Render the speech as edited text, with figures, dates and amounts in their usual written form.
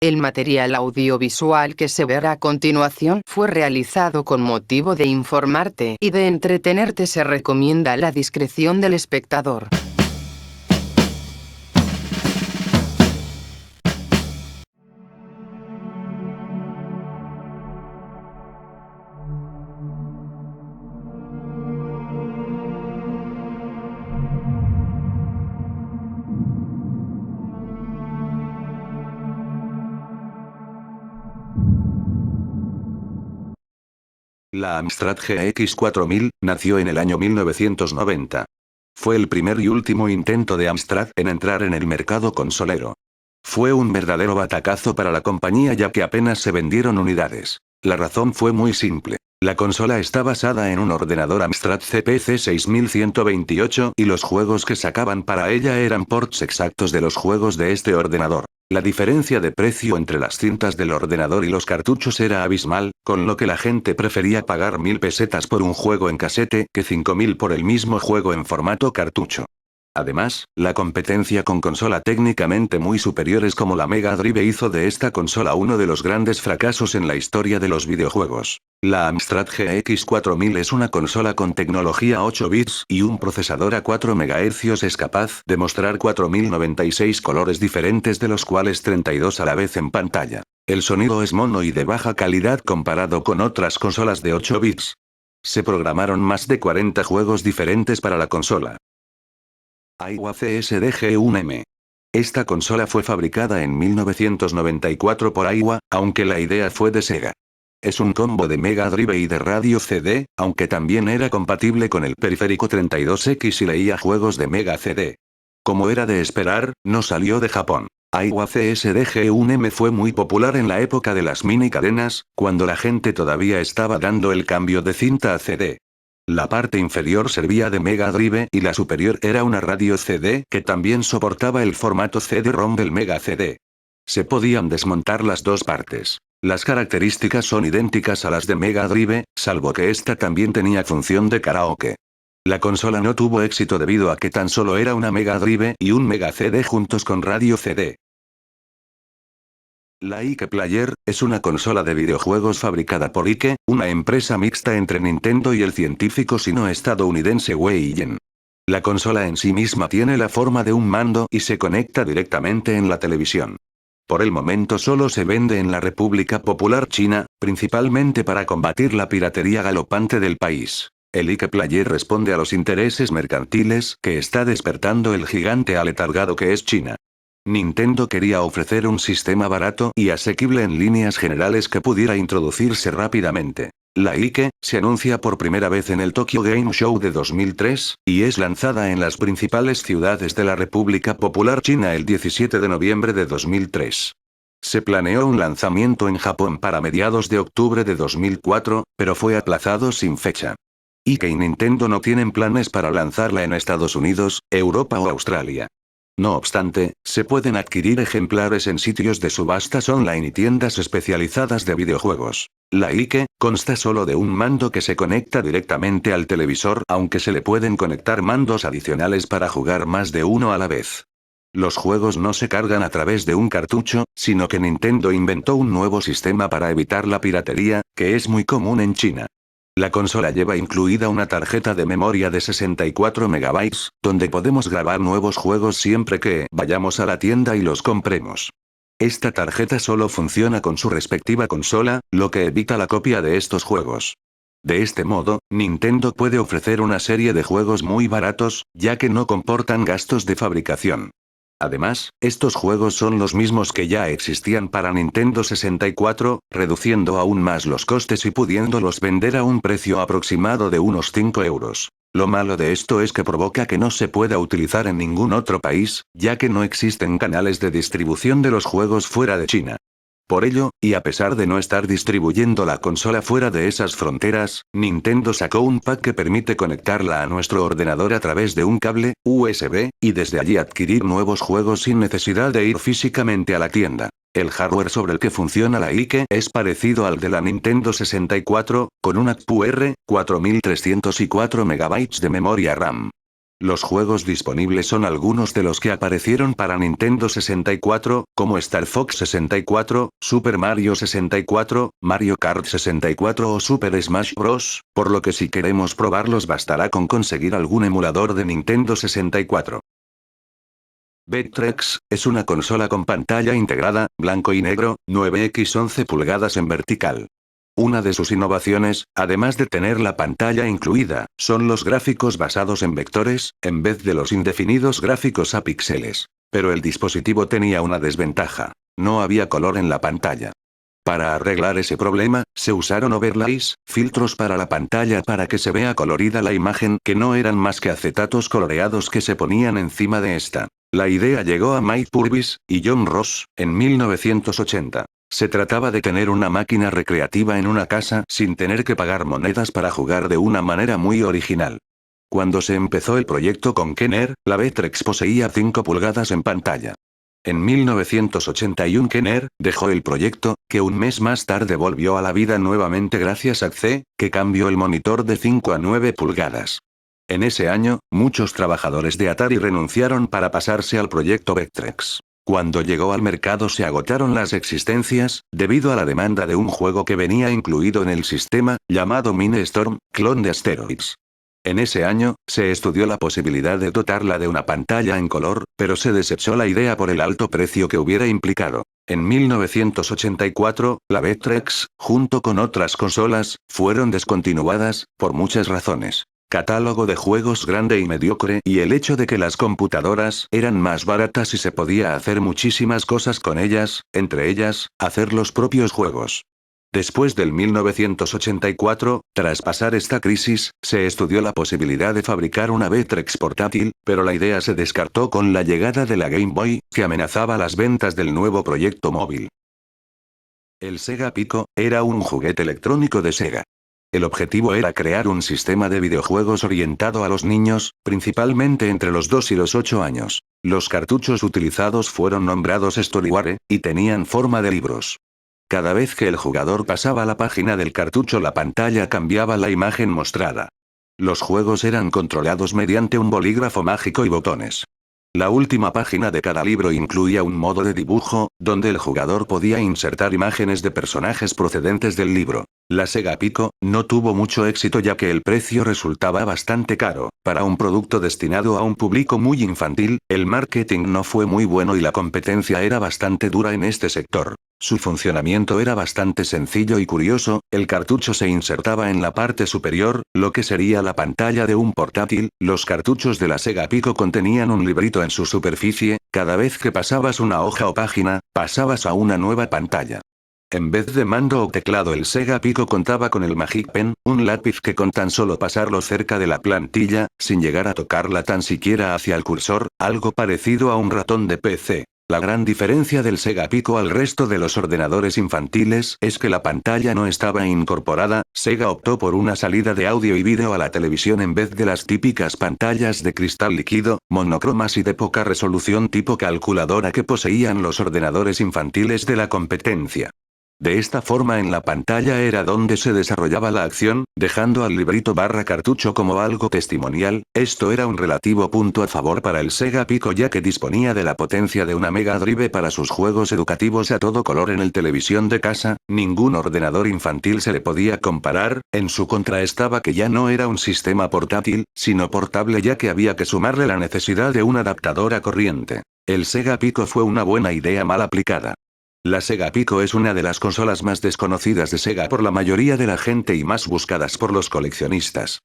El material audiovisual que se verá a continuación fue realizado con motivo de informarte y de entretenerte. Se recomienda la discreción del espectador. La Amstrad GX4000 nació en el año 1990. Fue el primer y último intento de Amstrad en entrar en el mercado consolero. Fue un verdadero batacazo para la compañía ya que apenas se vendieron unidades. La razón fue muy simple. La consola está basada en un ordenador Amstrad CPC 6128 y los juegos que sacaban para ella eran ports exactos de los juegos de este ordenador. La diferencia de precio entre las cintas del ordenador y los cartuchos era abismal, con lo que la gente prefería pagar 1000 pesetas por un juego en casete que 5000 por el mismo juego en formato cartucho. Además, la competencia con consola técnicamente muy superiores como la Mega Drive hizo de esta consola uno de los grandes fracasos en la historia de los videojuegos. La Amstrad GX4000 es una consola con tecnología 8 bits y un procesador a 4 MHz. Es capaz de mostrar 4096 colores diferentes de los cuales 32 a la vez en pantalla. El sonido es mono y de baja calidad comparado con otras consolas de 8 bits. Se programaron más de 40 juegos diferentes para la consola. Aiwa CSDG-1M. Esta consola fue fabricada en 1994 por Aiwa, aunque la idea fue de Sega. Es un combo de Mega Drive y de radio CD, aunque también era compatible con el periférico 32X y leía juegos de Mega CD. Como era de esperar, no salió de Japón. Aiwa CSDG-1M fue muy popular en la época de las mini cadenas, cuando la gente todavía estaba dando el cambio de cinta a CD. La parte inferior servía de Mega Drive y la superior era una radio CD que también soportaba el formato CD-ROM del Mega CD. Se podían desmontar las dos partes. Las características son idénticas a las de Mega Drive, salvo que esta también tenía función de karaoke. La consola no tuvo éxito debido a que tan solo era una Mega Drive y un Mega CD juntos con radio CD. La Ike Player es una consola de videojuegos fabricada por Ike, una empresa mixta entre Nintendo y el científico sino-estadounidense Wei-Yen. La consola en sí misma tiene la forma de un mando y se conecta directamente en la televisión. Por el momento solo se vende en la República Popular China, principalmente para combatir la piratería galopante del país. El Ike Player responde a los intereses mercantiles que está despertando el gigante aletargado que es China. Nintendo quería ofrecer un sistema barato y asequible en líneas generales que pudiera introducirse rápidamente. La Ike se anuncia por primera vez en el Tokyo Game Show de 2003, y es lanzada en las principales ciudades de la República Popular China el 17 de noviembre de 2003. Se planeó un lanzamiento en Japón para mediados de octubre de 2004, pero fue aplazado sin fecha. Ike y Nintendo no tienen planes para lanzarla en Estados Unidos, Europa o Australia. No obstante, se pueden adquirir ejemplares en sitios de subastas online y tiendas especializadas de videojuegos. La Ike consta solo de un mando que se conecta directamente al televisor, aunque se le pueden conectar mandos adicionales para jugar más de uno a la vez. Los juegos no se cargan a través de un cartucho, sino que Nintendo inventó un nuevo sistema para evitar la piratería, que es muy común en China. La consola lleva incluida una tarjeta de memoria de 64 MB, donde podemos grabar nuevos juegos siempre que vayamos a la tienda y los compremos. Esta tarjeta solo funciona con su respectiva consola, lo que evita la copia de estos juegos. De este modo, Nintendo puede ofrecer una serie de juegos muy baratos, ya que no comportan gastos de fabricación. Además, estos juegos son los mismos que ya existían para Nintendo 64, reduciendo aún más los costes y pudiéndolos vender a un precio aproximado de unos 5 euros. Lo malo de esto es que provoca que no se pueda utilizar en ningún otro país, ya que no existen canales de distribución de los juegos fuera de China. Por ello, y a pesar de no estar distribuyendo la consola fuera de esas fronteras, Nintendo sacó un pack que permite conectarla a nuestro ordenador a través de un cable USB, y desde allí adquirir nuevos juegos sin necesidad de ir físicamente a la tienda. El hardware sobre el que funciona la Ike es parecido al de la Nintendo 64, con una QR, 4304 MB de memoria RAM. Los juegos disponibles son algunos de los que aparecieron para Nintendo 64, como Star Fox 64, Super Mario 64, Mario Kart 64 o Super Smash Bros., por lo que si queremos probarlos bastará con conseguir algún emulador de Nintendo 64. Vectrex es una consola con pantalla integrada, blanco y negro, 9x11 pulgadas en vertical. Una de sus innovaciones, además de tener la pantalla incluida, son los gráficos basados en vectores, en vez de los indefinidos gráficos a píxeles. Pero el dispositivo tenía una desventaja: no había color en la pantalla. Para arreglar ese problema, se usaron overlays, filtros para la pantalla para que se vea colorida la imagen, que no eran más que acetatos coloreados que se ponían encima de esta. La idea llegó a Mike Purvis y John Ross en 1980. Se trataba de tener una máquina recreativa en una casa sin tener que pagar monedas para jugar de una manera muy original. Cuando se empezó el proyecto con Kenner, la Vectrex poseía 5 pulgadas en pantalla. En 1981 Kenner dejó el proyecto, que un mes más tarde volvió a la vida nuevamente gracias a C, que cambió el monitor de 5 a 9 pulgadas. En ese año, muchos trabajadores de Atari renunciaron para pasarse al proyecto Vectrex. Cuando llegó al mercado se agotaron las existencias, debido a la demanda de un juego que venía incluido en el sistema, llamado Mindstorm, clon de Asteroids. En ese año, se estudió la posibilidad de dotarla de una pantalla en color, pero se desechó la idea por el alto precio que hubiera implicado. En 1984, la Vectrex, junto con otras consolas, fueron descontinuadas, por muchas razones. Catálogo de juegos grande y mediocre y el hecho de que las computadoras eran más baratas y se podía hacer muchísimas cosas con ellas, entre ellas, hacer los propios juegos. Después del 1984, tras pasar esta crisis, se estudió la posibilidad de fabricar una Vectrex portátil, pero la idea se descartó con la llegada de la Game Boy, que amenazaba las ventas del nuevo proyecto móvil. El Sega Pico era un juguete electrónico de Sega. El objetivo era crear un sistema de videojuegos orientado a los niños, principalmente entre los 2 y los 8 años. Los cartuchos utilizados fueron nombrados Storyware, y tenían forma de libros. Cada vez que el jugador pasaba la página del cartucho la pantalla cambiaba la imagen mostrada. Los juegos eran controlados mediante un bolígrafo mágico y botones. La última página de cada libro incluía un modo de dibujo, donde el jugador podía insertar imágenes de personajes procedentes del libro. La Sega Pico no tuvo mucho éxito ya que el precio resultaba bastante caro. Para un producto destinado a un público muy infantil, el marketing no fue muy bueno y la competencia era bastante dura en este sector. Su funcionamiento era bastante sencillo y curioso: el cartucho se insertaba en la parte superior, lo que sería la pantalla de un portátil. Los cartuchos de la Sega Pico contenían un librito en su superficie. Cada vez que pasabas una hoja o página, pasabas a una nueva pantalla. En vez de mando o teclado, el Sega Pico contaba con el Magic Pen, un lápiz que con tan solo pasarlo cerca de la plantilla, sin llegar a tocarla tan siquiera hacia el cursor, algo parecido a un ratón de PC. La gran diferencia del Sega Pico al resto de los ordenadores infantiles es que la pantalla no estaba incorporada. Sega optó por una salida de audio y vídeo a la televisión en vez de las típicas pantallas de cristal líquido, monocromas y de poca resolución tipo calculadora que poseían los ordenadores infantiles de la competencia. De esta forma en la pantalla era donde se desarrollaba la acción, dejando al librito / cartucho como algo testimonial. Esto era un relativo punto a favor para el Sega Pico ya que disponía de la potencia de una Mega Drive para sus juegos educativos a todo color en el televisión de casa. Ningún ordenador infantil se le podía comparar. En su contra estaba que ya no era un sistema portátil, sino portable ya que había que sumarle la necesidad de un adaptador a corriente. El Sega Pico fue una buena idea mal aplicada. La Sega Pico es una de las consolas más desconocidas de Sega por la mayoría de la gente y más buscadas por los coleccionistas.